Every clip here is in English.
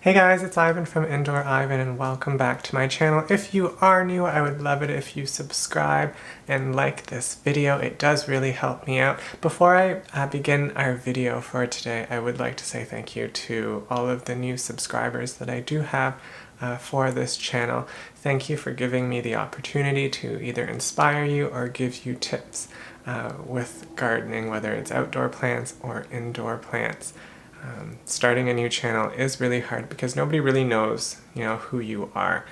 Hey guys, it's Ivan from Indoor Ivan and welcome back to my channel. If you are new, I would love it if you subscribe and like this video. It does really help me out. Before I begin our video for today, I would like to say thank you to all of the new subscribers that I do have for this channel. Thank you for giving me the opportunity to either inspire you or give you tips with gardening, whether it's outdoor plants or indoor plants. Starting a new channel is really hard because nobody really knows, who you are.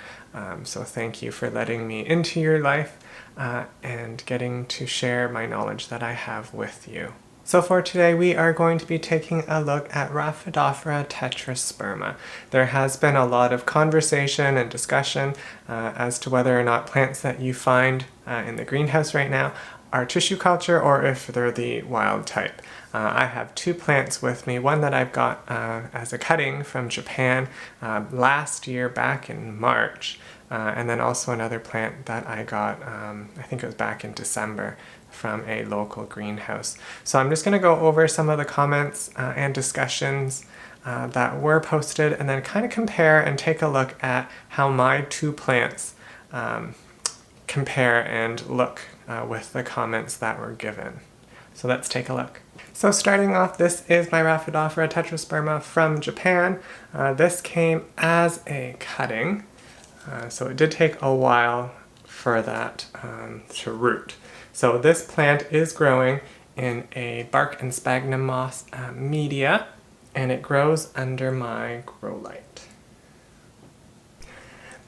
So thank you for letting me into your life and getting to share my knowledge that I have with you. So for today, we are going to be taking a look at Rhaphidophora Tetrasperma. There has been a lot of conversation and discussion as to whether or not plants that you find in the greenhouse right now are tissue culture or if they're the wild type. I have two plants with me, one that I've got as a cutting from Japan last year back in March, and then also another plant that I got, I think it was back in December, from a local greenhouse. So I'm just going to go over some of the comments and discussions that were posted and then kind of compare and take a look at how my two plants compare and look with the comments that were given. So let's take a look. So starting off, this is my Rhaphidophora Tetrasperma from Japan. This came as a cutting, so it did take a while for that to root. So this plant is growing in a bark and sphagnum moss media, and it grows under my grow light.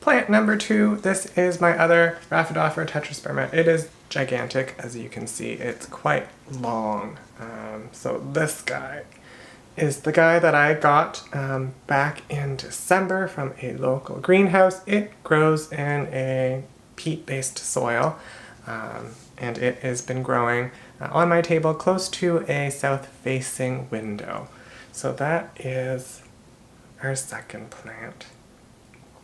Plant number two, this is my other Rhaphidophora Tetrasperma. It is gigantic, as you can see. It's quite long. So this guy is the guy that I got back in December from a local greenhouse. It grows in a peat-based soil, and it has been growing on my table close to a south-facing window. So that is our second plant.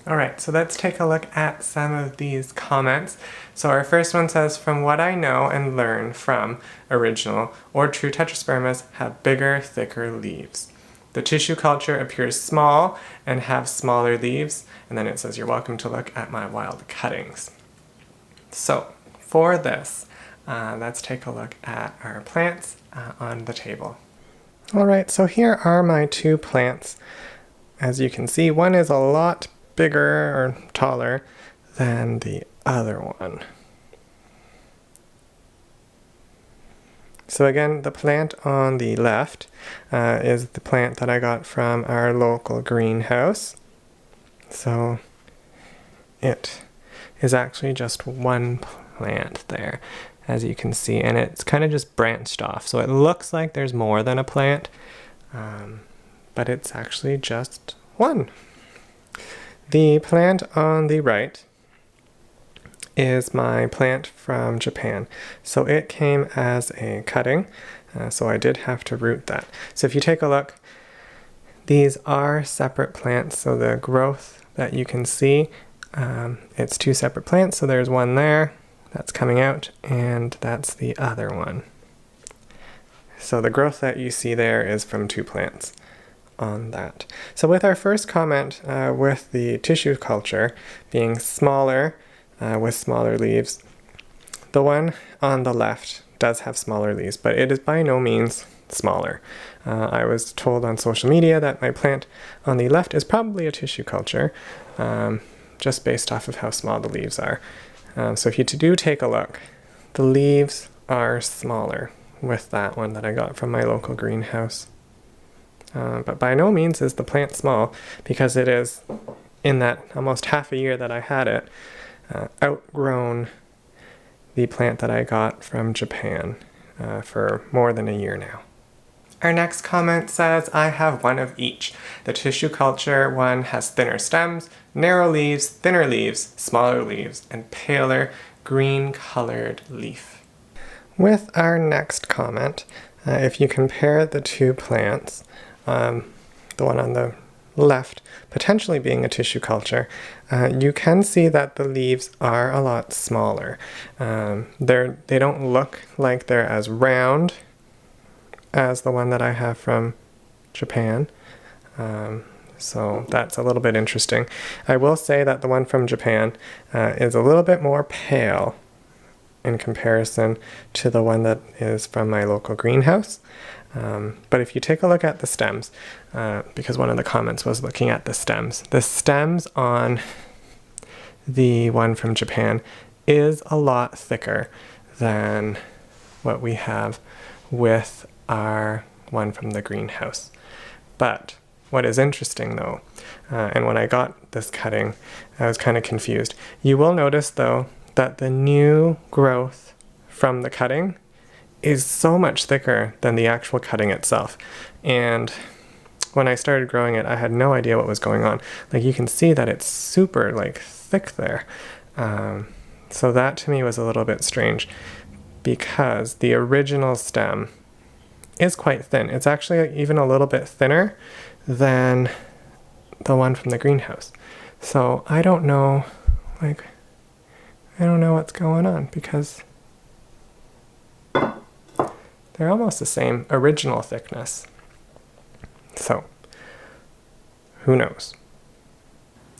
Alright, so let's take a look at some of these comments. So our first one says, from what I know and learn from original or true tetraspermas have bigger, thicker leaves. The tissue culture appears small and have smaller leaves. And then it says, you're welcome to look at my wild cuttings. So for this, let's take a look at our plants on the table. Alright, so here are my two plants. As you can see, one is a lot bigger or taller than the other one. So again, the plant on the left is the plant that I got from our local greenhouse. So it is actually just one plant there, as you can see, and it's kind of just branched off. So it looks like there's more than a plant, but it's actually just one. The plant on the right is my plant from Japan. So it came as a cutting, so I did have to root that. So if you take a look, these are separate plants. So the growth that you can see, it's two separate plants. So there's one there that's coming out, and that's the other one. So the growth that you see there is from two plants on that. So with our first comment, with the tissue culture being smaller with smaller leaves, the one on the left does have smaller leaves, but it is by no means smaller. I was told on social media that my plant on the left is probably a tissue culture, just based off of how small the leaves are. So if you do take a look, the leaves are smaller with that one that I got from my local greenhouse. But by no means is the plant small, because it is, in that almost half a year that I had it, outgrown the plant that I got from Japan for more than a year now. Our next comment says, I have one of each. The tissue culture one has thinner stems, narrow leaves, thinner leaves, smaller leaves, and paler green-colored leaf. With our next comment, if you compare the two plants, the one on the left potentially being a tissue culture, you can see that the leaves are a lot smaller. They don't look like they're as round as the one that I have from Japan. So that's a little bit interesting. I will say that the one from Japan is a little bit more pale in comparison to the one that is from my local greenhouse. But if you take a look at the stems, because one of the comments was looking at the stems on the one from Japan is a lot thicker than what we have with our one from the greenhouse. But what is interesting though, and when I got this cutting, I was kind of confused. You will notice though that the new growth from the cutting is so much thicker than the actual cutting itself. And when I started growing it, I had no idea what was going on. Like you can see that it's super like thick there. So that to me was a little bit strange because the original stem is quite thin. It's actually even a little bit thinner than the one from the greenhouse. So I don't know, I don't know what's going on because they're almost the same original thickness. So who knows?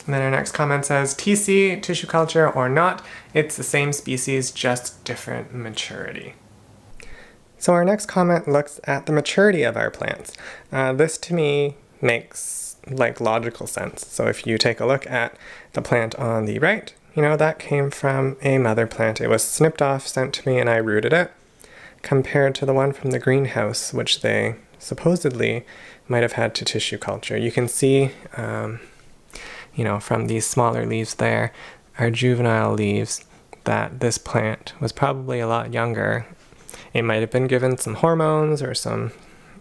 And then our next comment says, TC, tissue culture or not, it's the same species, just different maturity. So our next comment looks at the maturity of our plants. This to me makes logical sense. So if you take a look at the plant on the right, that came from a mother plant. It was snipped off, sent to me, and I rooted it, compared to the one from the greenhouse, which they supposedly might have had to tissue culture. You can see, from these smaller leaves there, our juvenile leaves, that this plant was probably a lot younger. It might have been given some hormones or some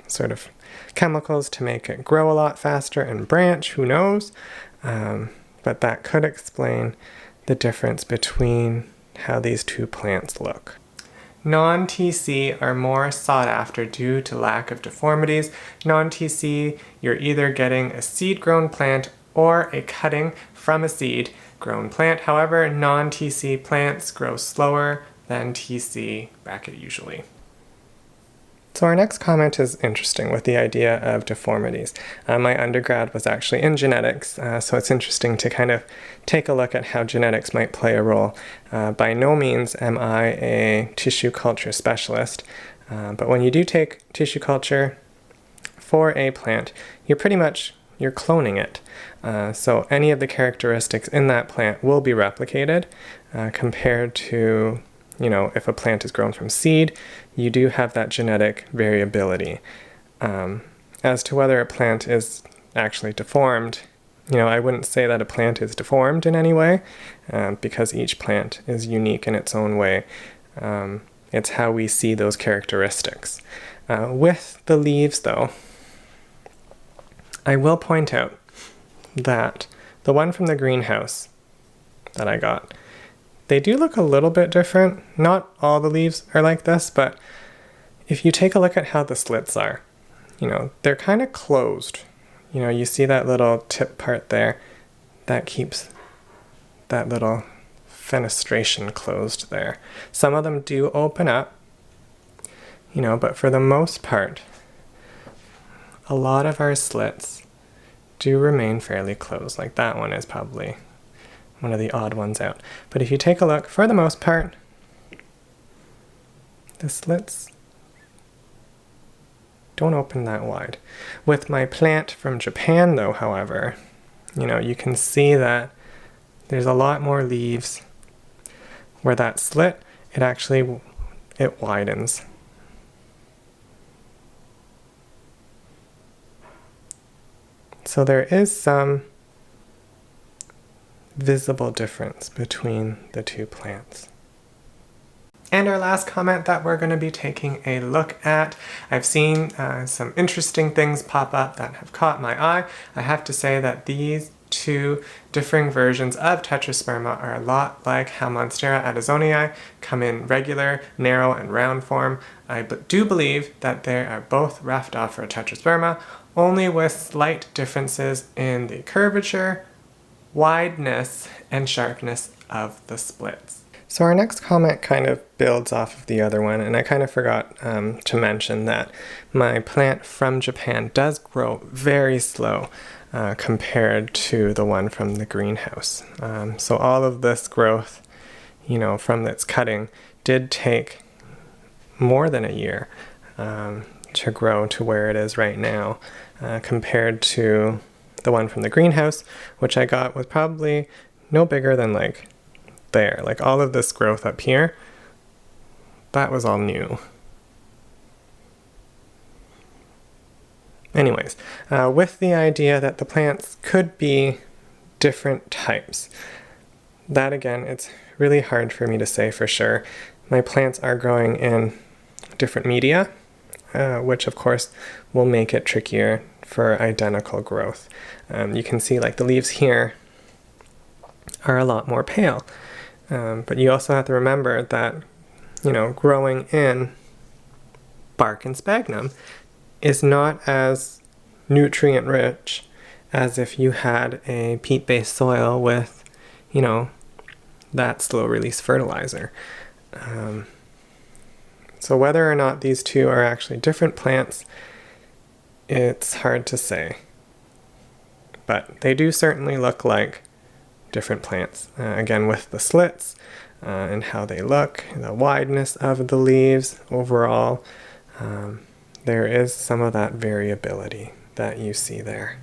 sort of chemicals to make it grow a lot faster and branch, who knows? But that could explain the difference between how these two plants look. Non-TC are more sought after due to lack of deformities. Non-TC, you're either getting a seed-grown plant or a cutting from a seed-grown plant. However, non-TC plants grow slower than TC usually. So our next comment is interesting with the idea of deformities. My undergrad was actually in genetics, so it's interesting to kind of take a look at how genetics might play a role. By no means am I a tissue culture specialist, but when you do take tissue culture for a plant, you're cloning it. So any of the characteristics in that plant will be replicated compared to if a plant is grown from seed, you do have that genetic variability. As to whether a plant is actually deformed, I wouldn't say that a plant is deformed in any way, because each plant is unique in its own way. It's how we see those characteristics. With the leaves, though, I will point out that the one from the greenhouse that I got, they do look a little bit different. Not all the leaves are like this, but if you take a look at how the slits are, they're kind of closed. You see that little tip part there that keeps that little fenestration closed there. Some of them do open up, but for the most part, a lot of our slits do remain fairly closed. Like that one is probably one of the odd ones out. But if you take a look, for the most part, the slits don't open that wide. With my plant from Japan though, however, you can see that there's a lot more leaves where that slit, it widens. So there is some visible difference between the two plants. And our last comment that we're going to be taking a look at, I've seen some interesting things pop up that have caught my eye. I have to say that these two differing versions of Tetrasperma are a lot like how Monstera addisonii come in regular, narrow, and round form. I do believe that they are both Rhaphidophora Tetrasperma, only with slight differences in the curvature, wideness, and sharpness of the splits. So our next comment kind of builds off of the other one, and I kind of forgot to mention that my plant from Japan does grow very slow compared to the one from the greenhouse. So all of this growth, from its cutting did take more than a year to grow to where it is right now, compared to the one from the greenhouse, which I got was probably no bigger than like there. Like all of this growth up here, that was all new. Anyways, with the idea that the plants could be different types, that again, it's really hard for me to say for sure. My plants are growing in different media, which of course will make it trickier for identical growth. You can see like the leaves here are a lot more pale. But you also have to remember that, growing in bark and sphagnum is not as nutrient rich as if you had a peat-based soil with, that slow release fertilizer. So whether or not these two are actually different plants, it's hard to say. But they do certainly look like different plants. Again, with the slits and how they look, the wideness of the leaves overall, there is some of that variability that you see there.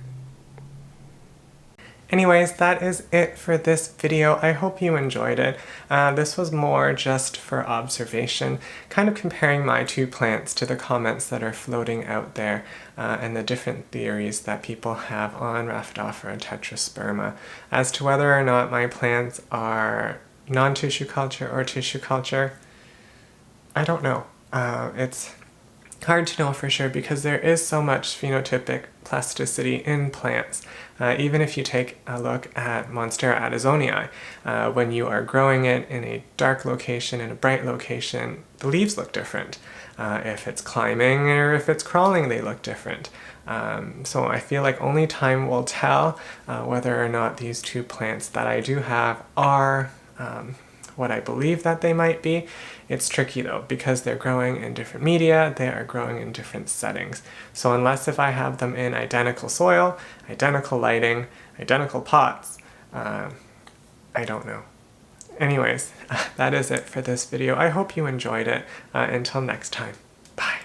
Anyways, that is it for this video. I hope you enjoyed it. This was more just for observation, kind of comparing my two plants to the comments that are floating out there and the different theories that people have on Rhaphidophora Tetrasperma as to whether or not my plants are non-tissue culture or tissue culture. I don't know. It's hard to know for sure because there is so much phenotypic plasticity in plants. Even if you take a look at Monstera addisonii, when you are growing it in a dark location, in a bright location, the leaves look different. If it's climbing or if it's crawling, they look different. So I feel like only time will tell whether or not these two plants that I do have are what I believe that they might be. It's tricky though, because they're growing in different media, they are growing in different settings. So unless if I have them in identical soil, identical lighting, identical pots, I don't know. Anyways, that is it for this video. I hope you enjoyed it. Until next time, bye.